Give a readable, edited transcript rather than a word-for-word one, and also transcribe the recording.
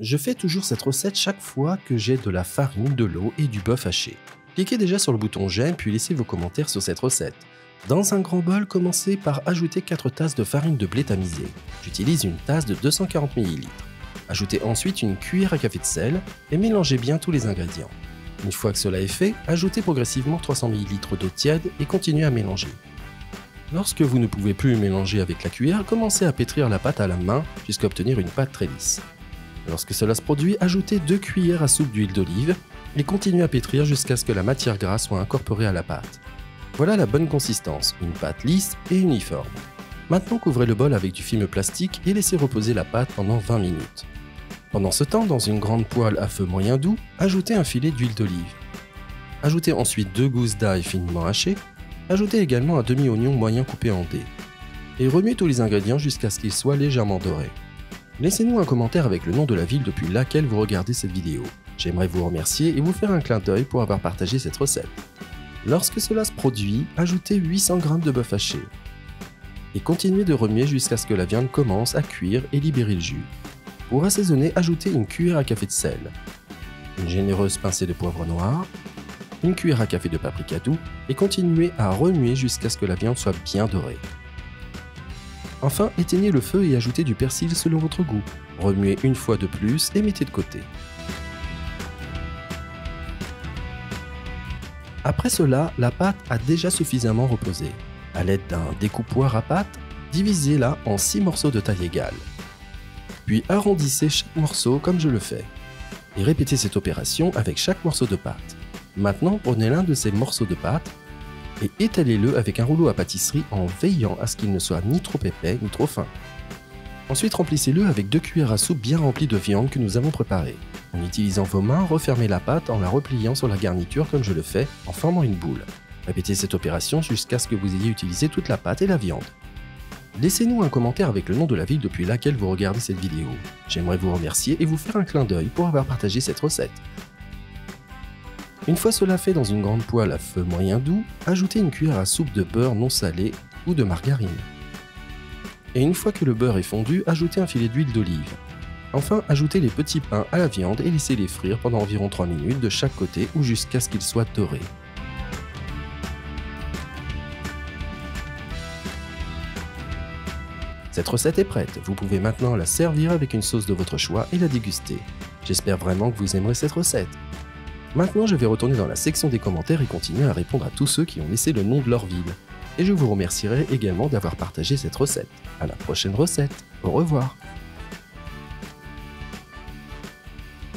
Je fais toujours cette recette chaque fois que j'ai de la farine, de l'eau et du bœuf haché. Cliquez déjà sur le bouton j'aime puis laissez vos commentaires sur cette recette. Dans un grand bol, commencez par ajouter 4 tasses de farine de blé tamisée. J'utilise une tasse de 240 ml. Ajoutez ensuite une cuillère à café de sel et mélangez bien tous les ingrédients. Une fois que cela est fait, ajoutez progressivement 300 ml d'eau tiède et continuez à mélanger. Lorsque vous ne pouvez plus mélanger avec la cuillère, commencez à pétrir la pâte à la main jusqu'à obtenir une pâte très lisse. Lorsque cela se produit, ajoutez 2 cuillères à soupe d'huile d'olive et continuez à pétrir jusqu'à ce que la matière grasse soit incorporée à la pâte. Voilà la bonne consistance, une pâte lisse et uniforme. Maintenant couvrez le bol avec du film plastique et laissez reposer la pâte pendant 20 minutes. Pendant ce temps, dans une grande poêle à feu moyen doux, ajoutez un filet d'huile d'olive. Ajoutez ensuite 2 gousses d'ail finement hachées. Ajoutez également un demi-oignon moyen coupé en dés. Et remuez tous les ingrédients jusqu'à ce qu'ils soient légèrement dorés. Laissez-nous un commentaire avec le nom de la ville depuis laquelle vous regardez cette vidéo. J'aimerais vous remercier et vous faire un clin d'œil pour avoir partagé cette recette. Lorsque cela se produit, ajoutez 800 g de bœuf haché. Et continuez de remuer jusqu'à ce que la viande commence à cuire et libérer le jus. Pour assaisonner, ajoutez une cuillère à café de sel, une généreuse pincée de poivre noir, une cuillère à café de paprika doux et continuez à remuer jusqu'à ce que la viande soit bien dorée. Enfin, éteignez le feu et ajoutez du persil selon votre goût. Remuez une fois de plus et mettez de côté. Après cela, la pâte a déjà suffisamment reposé. À l'aide d'un découpoir à pâte, divisez-la en 6 morceaux de taille égale. Puis arrondissez chaque morceau comme je le fais. Et répétez cette opération avec chaque morceau de pâte. Maintenant, prenez l'un de ces morceaux de pâte et étalez-le avec un rouleau à pâtisserie en veillant à ce qu'il ne soit ni trop épais ni trop fin. Ensuite, remplissez-le avec 2 cuillères à soupe bien remplies de viande que nous avons préparée. En utilisant vos mains, refermez la pâte en la repliant sur la garniture comme je le fais en formant une boule. Répétez cette opération jusqu'à ce que vous ayez utilisé toute la pâte et la viande. Laissez-nous un commentaire avec le nom de la ville depuis laquelle vous regardez cette vidéo. J'aimerais vous remercier et vous faire un clin d'œil pour avoir partagé cette recette. Une fois cela fait dans une grande poêle à feu moyen doux, ajoutez une cuillère à soupe de beurre non salé ou de margarine. Et une fois que le beurre est fondu, ajoutez un filet d'huile d'olive. Enfin, ajoutez les petits pains à la viande et laissez-les frire pendant environ 3 minutes de chaque côté ou jusqu'à ce qu'ils soient dorés. Cette recette est prête, vous pouvez maintenant la servir avec une sauce de votre choix et la déguster. J'espère vraiment que vous aimerez cette recette. Maintenant, je vais retourner dans la section des commentaires et continuer à répondre à tous ceux qui ont laissé le nom de leur ville. Et je vous remercierai également d'avoir partagé cette recette. À la prochaine recette, au revoir.